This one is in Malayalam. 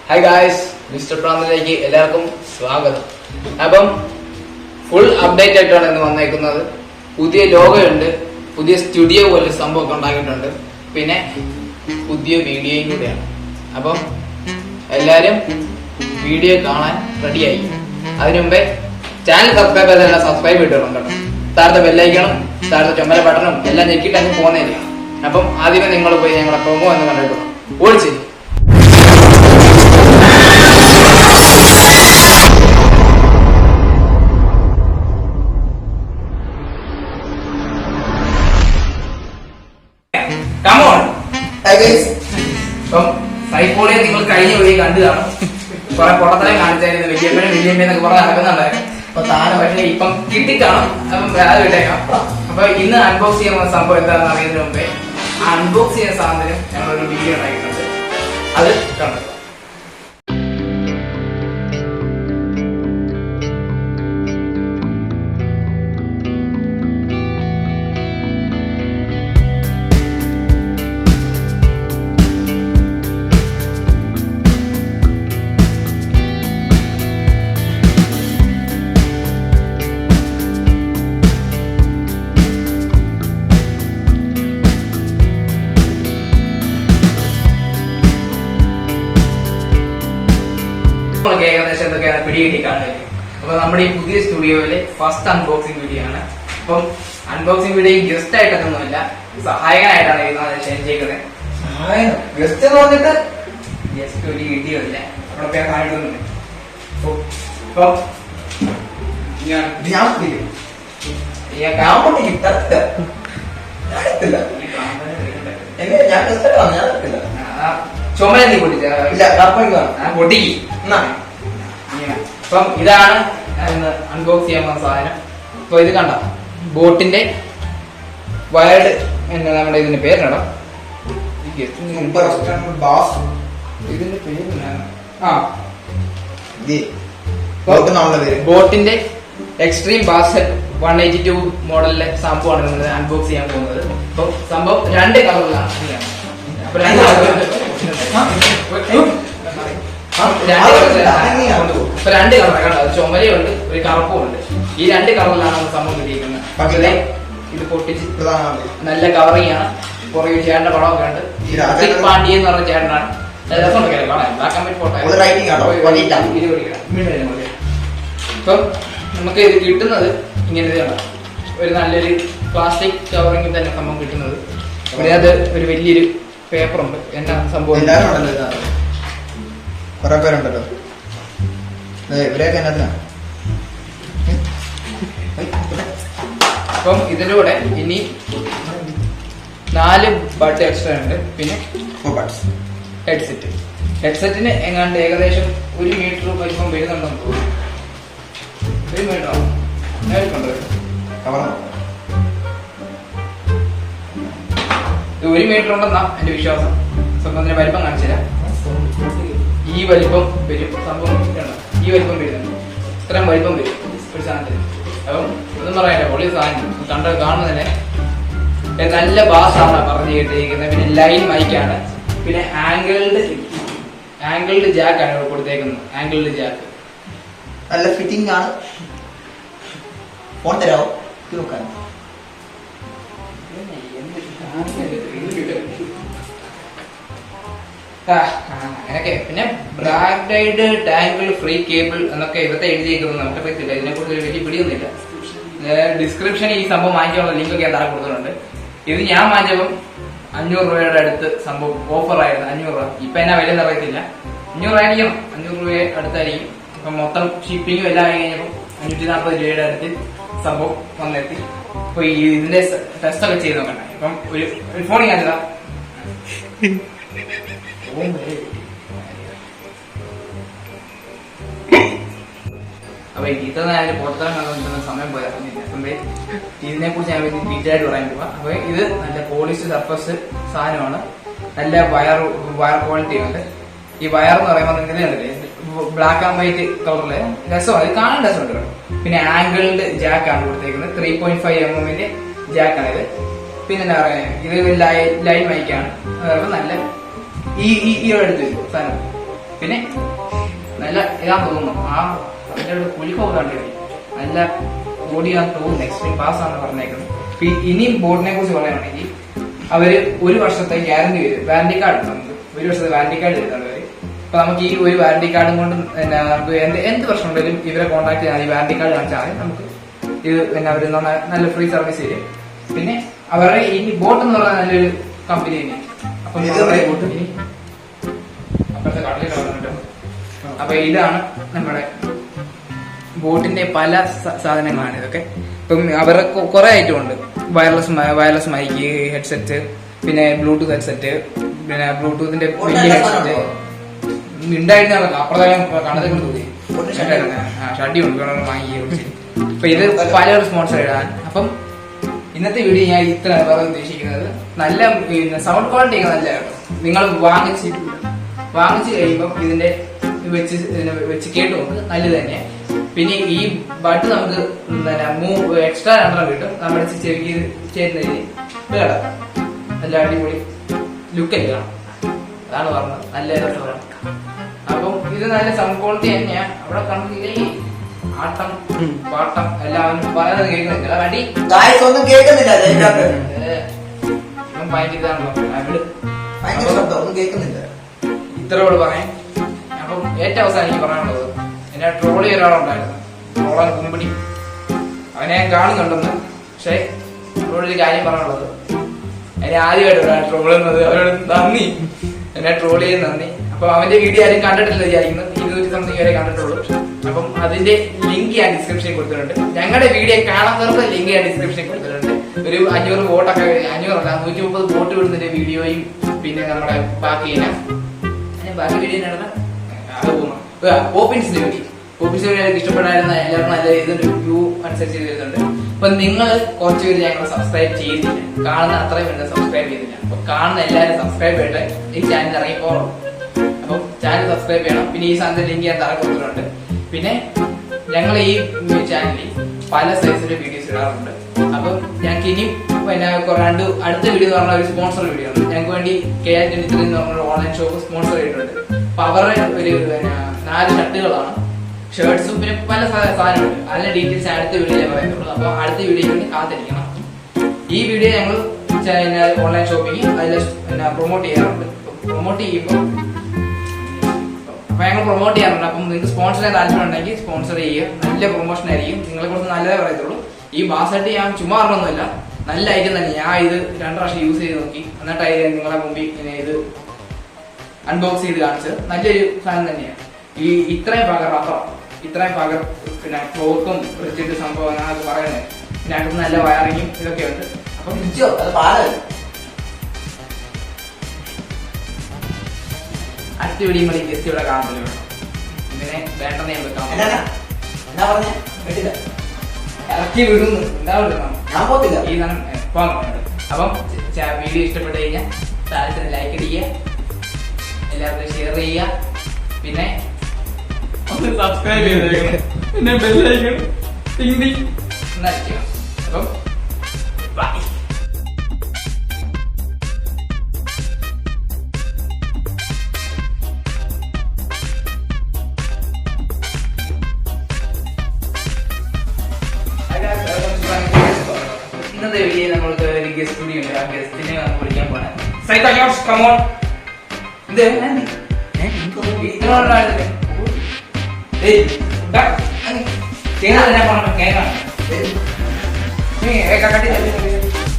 ഹായ് ഗായ്സ്, മിസ്റ്റർ പ്രാന്തിലേക്ക് എല്ലാവർക്കും സ്വാഗതം. അപ്പം ഫുൾ അപ്ഡേറ്റ് ആയിട്ടാണ് ഇന്ന് വന്നേക്കുന്നത്. പുതിയ ലോഗോയുണ്ട്, പുതിയ സ്റ്റുഡിയോ പോലെ സംഭവമൊക്കെ ഉണ്ടാക്കിയിട്ടുണ്ട്, പിന്നെ പുതിയ വീഡിയോയും കൂടെയാണ്. അപ്പം എല്ലാവരും വീഡിയോ കാണാൻ റെഡിയായി. അതിനു മുമ്പേ ചാനൽ സബ്സ്ക്രൈബ് ചെയ്തെല്ലാം സബ്സ്ക്രൈബ് ചെയ്തിട്ടുണ്ട് കേട്ടോ. താഴത്തെ ബെല്ലൈക്കണം, താഴത്തെ ചുമല ബട്ടണും എല്ലാം ഞെക്കിയിട്ട് അങ്ങ് പോകുന്നതില്ല. അപ്പം ആദ്യമേ നിങ്ങൾ പോയി ഞങ്ങളുടെ പ്രൊമോ എന്ന് കണ്ടിട്ടുള്ളൂ ഓടിച്ചു. ഇപ്പം സൈക്കോളിയെ നിങ്ങൾ കഴിഞ്ഞ വഴി കണ്ടു കാണും. കുറെ പൊട്ടത്തരം കാണിച്ചായിരുന്നു, വലിയമ്മയെന്നൊക്കെ കുറെ നടക്കുന്നുണ്ടായിരുന്നു. അപ്പൊ താഴെ പക്ഷേ ഇപ്പം കിട്ടിക്കാണും. അപ്പം അത് വിട്ടേക്കാം. അപ്പൊ ഇന്ന് അൺബോക്സ് ചെയ്യുന്ന സംഭവം എന്താണെന്ന് അറിയുന്നതിന് മുമ്പേ ആ അൺബോക്സ് ചെയ്യുന്ന സാധനം ഞങ്ങളൊരു വീഡിയോ ഉണ്ടാക്കിയിട്ടുണ്ട്, അത് കണ്ടു. ഏകദേശം എന്തൊക്കെയാണ് പിടികിട്ടി കാണുന്നത്. അപ്പൊ നമ്മുടെ ഈ പുതിയ സ്റ്റുഡിയോയിലെ ഫസ്റ്റ് അൺബോക്സിംഗ് വീഡിയോ ആണ്. അപ്പം അൺബോക്സിംഗ് വീഡിയോ ഗസ്റ്റ് ആയിട്ടൊന്നുമില്ല, സഹായകനായിട്ടാണ് ചെയ്യുന്നത്. ഗസ്റ്റ് എന്ന് പറഞ്ഞിട്ട് ഗസ്റ്റ് ഒരു വീഡിയോ ഇല്ല, നമ്മളൊക്കെ കാണിക്കുന്നുണ്ട്. അപ്പം ചുമല നീ പൊട്ടിക്ക്. അപ്പം ഇതാണ് അൺബോക്സ് ചെയ്യാൻ പോകുന്ന സാധനം. അപ്പൊ ഇത് കണ്ട ബോട്ടിന്റെ വയർഡ് എന്താ നമ്മുടെ ഇതിന്റെ പേരിനടാ, ഇതിന്റെ പേര് ബോട്ടിന്റെ എക്സ്ട്രീം ബാസ്കറ്റ് 182 മോഡലിലെ സംഭവമാണ് നിങ്ങൾ അൺബോക്സ് ചെയ്യാൻ പോകുന്നത്. അപ്പൊ സംഭവം രണ്ട് കളറിലാണ്. അപ്പൊ രണ്ട് കളർ കണ്ടോ, ചുമലയുണ്ട്, ഒരു കറുപ്പും ഉണ്ട്. ഈ രണ്ട് കളറിലാണ് സംഭവം കിട്ടിയിരിക്കുന്നത്. ഇത് പൊട്ടിച്ച് നല്ല കവറിങ് ആണ്. കുറെ ചേട്ടന്റെ പടമൊക്കെ ഉണ്ട്. പാണ്ഡ്യ എന്ന് പറഞ്ഞ ചേട്ടനാണ്. Black and white photo. ഇപ്പം നമുക്ക് ഇത് കിട്ടുന്നത് ഇങ്ങനത്തെയാണ്, ഒരു നല്ലൊരു പ്ലാസ്റ്റിക് കവറിങ് തന്നെ സംഭവം കിട്ടുന്നത്. അതിനകത്ത് ഒരു വലിയൊരു പേപ്പറുണ്ട്. എന്നാ സംഭവം കുറെ പേരുണ്ടല്ലോ, ഇവരെയൊക്കെ എന്നാ. അപ്പം ഇതിലൂടെ ഇനി 4 ബഡ് എക്സ്ട്രാ ഉണ്ട്, പിന്നെ ഹെഡ്സെറ്റ്. ഹെഡ്സെറ്റിന് എങ്ങാണ്ട് ഏകദേശം 1 മീറ്റർ വലിപ്പം വരുന്നുണ്ടെന്ന് തോന്നുന്നു. 1 മീറ്റർ ആവും. ഇത് 1 മീറ്റർ ഉണ്ടെന്നാ എന്റെ വിശ്വാസം. സംഭവത്തിന്റെ വലിപ്പം കാണിച്ചില്ല. ഈ വലിപ്പം വരും സംഭവം, ഈ വലിപ്പം വരുന്നുണ്ട്. ഇത്രയും വലിപ്പം വരും ഒരു സാധനത്തിന്. അപ്പം ഒന്നും പറയാനില്ല, പൊളി സാധനം കാണുന്നതന്നെ നല്ല ബാസാണ് പറഞ്ഞു കേട്ടിരിക്കുന്നത്. പിന്നെ ലൈൻ മൈക്കാണ്, പിന്നെ ആംഗിൾഡ് ജാക്കാണ് ഇവിടെ കൊടുത്തേക്കുന്നത്. ആംഗിൾഡ് ജാക്ക് നല്ല ഫിറ്റിംഗ് ആണ്. ഫോൺ തരാമോ നോക്കാൻ? അങ്ങനെയൊക്കെ. പിന്നെ ബ്രാൻഡഡ് ടാങ്കിൾ ഫ്രീ കേബിൾ എന്നൊക്കെ ഇവത്തെ എഴുതിയിരിക്കുന്നത് നമുക്ക് പറ്റില്ല. ഇതിനെക്കുറിച്ച് വലിയ പിടിയൊന്നുമില്ല. ഡിസ്ക്രിപ്ഷനിൽ ഈ സംഭവം വാങ്ങിക്കാനുള്ള ലിങ്ക് ഒക്കെ താഴെ കൊടുത്തിട്ടുണ്ട്. ഇത് ഞാൻ വാങ്ങിച്ചപ്പം 500 രൂപയുടെ അടുത്ത് സംഭവം ഓഫർ ആയിരുന്നു. 500 രൂപ. ഇപ്പൊ എന്നാ വില അറിയത്തില്ല. 500 ആയിരിക്കും, 500 രൂപ അടുത്തായിരിക്കും. അപ്പൊ മൊത്തം ഷിപ്പിങ്ങും എല്ലാം ആയി കഴിഞ്ഞപ്പോൾ 540 രൂപയുടെ അടുത്ത് സംഭവം വന്നെത്തി. അപ്പൊ ഇതിന്റെ ടെസ്റ്റ് ഒക്കെ ചെയ്ത് നോക്കണ്ടേ. ഇപ്പം ഒരു ഫോൺ കാണിച്ചതാ. അപ്പൊ ഇത്ര നേരം പുറത്താണ് കണ്ടുകൊണ്ടിരുന്ന സമയം പോയാൽ ഇതിനെ കുറിച്ച് ഞാൻ ഡീറ്റെയിൽ ആയിട്ട് പറയാൻ പോവാ. അപ്പൊ ഇത് നല്ല പോളിഷ് സർഫസ് സാധനമാണ്. നല്ല വയർ ക്വാളിറ്റി ഉണ്ട്. ഈ വയർ എന്ന് പറയുമ്പോൾ നിങ്ങൾക്ക് ബ്ലാക്ക് ആൻഡ് വൈറ്റ് കളറില് രസമാണ്, ഇത് കാണാൻ രസമുണ്ട് കേട്ടോ. പിന്നെ ആംഗിൾഡ് ജാക്കാണ് കൊടുത്തേക്കുന്നത്. 3.5 mm ജാക്കാണ് ഇത്. പിന്നെ എന്താ പറയാ, ഇത് ലൈൻ മൈക്കാണ്. നല്ല ഈ എടുത്ത് സാധനം പിന്നെ നല്ല ഇതാന്ന് തോന്നുന്നു. ആ അതിന്റെ ഒരു കുലുക്കം കണ്ടു നല്ല ബോഡിയാന്ന് തോന്നുന്നു. എക്സ്ട്രീം പാസ് ആണ് പറഞ്ഞേക്കുന്നത്. ഇനിയും ബോട്ടിനെ കുറിച്ച് പറയുകയാണെങ്കിൽ അവര് 1 വർഷത്തെ ഗ്യാരണ്ടി വരും. വാറന്റി കാർഡ് നമുക്ക് 1 വർഷത്തെ വാറന്റി കാർഡ് തരുന്നുണ്ട് അവര്. അപ്പൊ നമുക്ക് ഈ ഒരു വാറന്റി കാർഡും കൊണ്ട് എന്ത് പ്രശ്നം ഉണ്ടെങ്കിലും ഇവരെ കോൺടാക്ട് ചെയ്യാൻ ഈ വാറന്റി കാർഡ് കാണിച്ചാൽ നമുക്ക് ഇത് പിന്നെ അവർ നല്ല ഫ്രീ സർവീസ് തരും. പിന്നെ അവരുടെ ഈ ബോട്ട് എന്ന് പറഞ്ഞാൽ നല്ലൊരു കമ്പനി തന്നെയാണ്. അപ്പൊ അപ്പുറത്തെ കടലിൽ വന്നിട്ട് അപ്പൊ ഇതാണ് നമ്മുടെ ബോട്ടിന്റെ പല സാധനങ്ങളാണ് ഇതൊക്കെ. ഇപ്പം അവരുടെ കുറെ ഐറ്റം ഉണ്ട്. വയർലെസ് മൈക്ക്, ഹെഡ്സെറ്റ്, പിന്നെ ബ്ലൂടൂത്ത് ഹെഡ്സെറ്റ്, പിന്നെ ബ്ലൂടൂത്തിന്റെ വലിയ ഹെഡ്സെറ്റ് ഉണ്ടായിരുന്നല്ലോ. അപ്പുറത്തെ കണത്തെ കൊണ്ട് തോന്നി ഷഡ്ഡി ഉണ്ട് വാങ്ങി. അപ്പൊ ഇത് പല സ്പോൺസർ ഇടാൻ. അപ്പം ഇന്നത്തെ വീഡിയോ ഞാൻ ഇത്ര പറയാൻ ഉദ്ദേശിക്കുന്നത് നല്ല സൗണ്ട് ക്വാളിറ്റി ഒക്കെ നല്ല നിങ്ങൾ വാങ്ങിച്ച് കഴിയുമ്പോൾ ഇതിന്റെ വെച്ച് കേട്ട് നോക്ക്, നല്ലത് തന്നെ. പിന്നെ ഈ ബട്ട് നമുക്ക് എക്സ്ട്രാ 2 കിട്ടും. നമ്മുടെ ചെവിക്ക് ചേരുന്നതിന് കേടാം. നല്ല അടിപൊളി ലുക്കല്ലേ കാണാം. അതാണ് പറഞ്ഞത്, നല്ല രസമാണ്. അപ്പം ഇത് നല്ല സൗണ്ട് ക്വാളിറ്റി തന്നെയാണ്. അവിടെ കണ്ടില്ലേ ആട്ടം പാട്ടം എല്ലാവരും പറയുന്നത് കേൾക്കുന്നില്ല. വണ്ടി ഒന്നും കേൾക്കുന്നില്ല. ഇത്രയോട് പറയാൻ. അപ്പം ഏറ്റവും അവസാനം എനിക്ക് പറയാനുള്ളത്, എന്നെ ട്രോൾ ചെയ്ത ഒരാളുണ്ടായിരുന്നു, ട്രോളാൻ കുമ്പടി. അവനെ ഞാൻ കാണുന്നുണ്ടെന്ന്. പക്ഷെ അവരോടൊരു കാര്യം പറയാനുള്ളത്, എന്നെ ആദ്യമായിട്ട് ട്രോൾ ചെയ്യുന്നത് അവരോട് നന്ദി. എന്നെ ട്രോൾ ചെയ്ത് നന്ദി. അപ്പൊ അവന്റെ വീഡിയോ ആരും കണ്ടിട്ടില്ല വിചാരിക്കുന്നു. 200 സംതിങ് വരെ കണ്ടിട്ടുള്ളൂ. അപ്പം അതിന്റെ ലിങ്ക് ഞാൻ ഡിസ്ക്രിപ്ഷനിൽ കൊടുത്തിട്ടുണ്ട്. ഞങ്ങളുടെ വീഡിയോ കാണാത്തവർക്ക് ലിങ്ക് ഞാൻ ഡിസ്ക്രിപ്ഷനിൽ കൊടുത്തിട്ടുണ്ട്. ഒരു 500 വോട്ടൊക്കെ 500 അല്ല 130 വോട്ട് വിടുന്നതിന്റെ വീഡിയോയും പിന്നെ നമ്മുടെ ബാക്കി വീഡിയോ പോപ്പിൻസിന്റെ വീഡിയോ എനിക്ക് ഇഷ്ടപ്പെടായിരുന്ന എല്ലാവർക്കും നല്ല ഇതൊരു വ്യൂ അനുസരിച്ച് വരുന്നുണ്ട്. അപ്പൊ നിങ്ങൾ കുറച്ച് പേര് ഞങ്ങൾ സബ്സ്ക്രൈബ് ചെയ്തില്ല, കാണുന്ന അത്രയും പേര് സബ്സ്ക്രൈബ് ചെയ്തില്ല. അപ്പൊ കാണുന്ന എല്ലാവരും സബ്സ്ക്രൈബ് ചെയ്തിട്ട് ഈ ചാനൽ ഇറങ്ങിപ്പോറും. അപ്പം ചാനൽ സബ്സ്ക്രൈബ് ചെയ്യണം. പിന്നെ ഈ സാധനത്തിന്റെ ലിങ്ക് ഞാൻ താഴെ കൊടുത്തിട്ടുണ്ട്. പിന്നെ ഞങ്ങൾ ഈ ചാനലിൽ പല സൈസിലെ വീഡിയോസ് ഇടാറുണ്ട്. അപ്പം ഞങ്ങൾക്ക് ഇനിയും പിന്നെ അടുത്ത വീഡിയോ എന്ന് പറഞ്ഞാൽ ഒരു സ്പോൺസർ വീഡിയോ ആണ്. ഞങ്ങൾക്ക് വേണ്ടി KR23 എന്ന് പറഞ്ഞ ഓൺലൈൻ ഷോപ്പ് സ്പോൺസർ ചെയ്തിട്ടുണ്ട്. അപ്പൊ അവരുടെ ഒരു 4 ഷർട്ടുകളാണ്, ഷർട്ട്സും പിന്നെ പല സാധനമുണ്ട്. അതിന്റെ ഡീറ്റെയിൽസ് അടുത്ത വീഡിയോയിലേ പറയുന്നുള്ളൂ. അപ്പൊ അടുത്ത വീഡിയോയ്ക്ക് വേണ്ടി കാത്തിരിക്കണം. ഈ വീഡിയോ ഞങ്ങൾ ഓൺലൈൻ ഷോപ്പിംഗ് അതിൽ പ്രൊമോട്ട് ചെയ്യാറുണ്ട്. പ്രൊമോട്ട് ചെയ്യുമ്പോൾ അപ്പൊ ഞങ്ങൾ പ്രൊമോട്ട് ചെയ്യാറുണ്ട്. അപ്പം നിങ്ങൾക്ക് സ്പോൺസർ ചെയ്യാൻ താല്പര്യം ഉണ്ടെങ്കിൽ സ്പോൺസർ ചെയ്യുക. നല്ല പ്രൊമോഷൻ ആയിരിക്കും. നിങ്ങളെ കുറിച്ച് നല്ലതേ പറയത്തുള്ളൂ. ഈ ബാസട്ടി ഞാൻ ചുമ്മാ പറഞ്ഞൊന്നുമില്ല, നല്ല ഐറ്റം തന്നെ. ഞാൻ ഇത് 2 പ്രാവശ്യം യൂസ് ചെയ്ത് നോക്കി. എന്നിട്ടായി നിങ്ങളെ മുമ്പിൽ ഇങ്ങനെ ഇത് അൺബോക്സ് ചെയ്ത് കാണിച്ചത്. നല്ലൊരു സാധനം തന്നെയാണ്. ഈ ഇത്രയും പകർ പിന്നെ ക്ലോത്തും വെച്ചിട്ട് സംഭവം അത് പറയുന്നത്. പിന്നെ അടുത്ത് നല്ല വയറിങ്ങും ഇതൊക്കെ ഉണ്ട്. അപ്പം അടുത്ത വീഡിയോ മതി ജസ്റ്റ് ഇവിടെ കാണുന്നില്ല. ഇതിനെ വേണ്ടെന്ന് ഞാൻ വെക്കാം. ഇറക്കി വിടുന്നു. എന്താ വിടുന്നു ഈ സാധനം പോകാൻ. അപ്പം വീഡിയോ ഇഷ്ടപ്പെട്ട് കഴിഞ്ഞാൽ താഴെ ലൈക്ക് അടിക്കുക, എല്ലാവർക്കും ഷെയർ ചെയ്യുക, പിന്നെ ഒന്ന് സബ്സ്ക്രൈബ് ചെയ്തേക്കണം. പിന്നെ ബെല്ലൈക്കൺ ടിങ് എന്നടിക്കുക. അപ്പം ബൈ. ഇന്നത്തെ വീഡിയോ നമ്മൾക്ക് ഒരു ഗസ്റ്റ് കൂടി ഉണ്ട്. ആ ഗസ്റ്റിനെ നമുക്ക് വിളിക്കാൻ പോണേ. സൈത്ത ജോർജ് കമോൺ. ഇത് കേൾക്കാൻ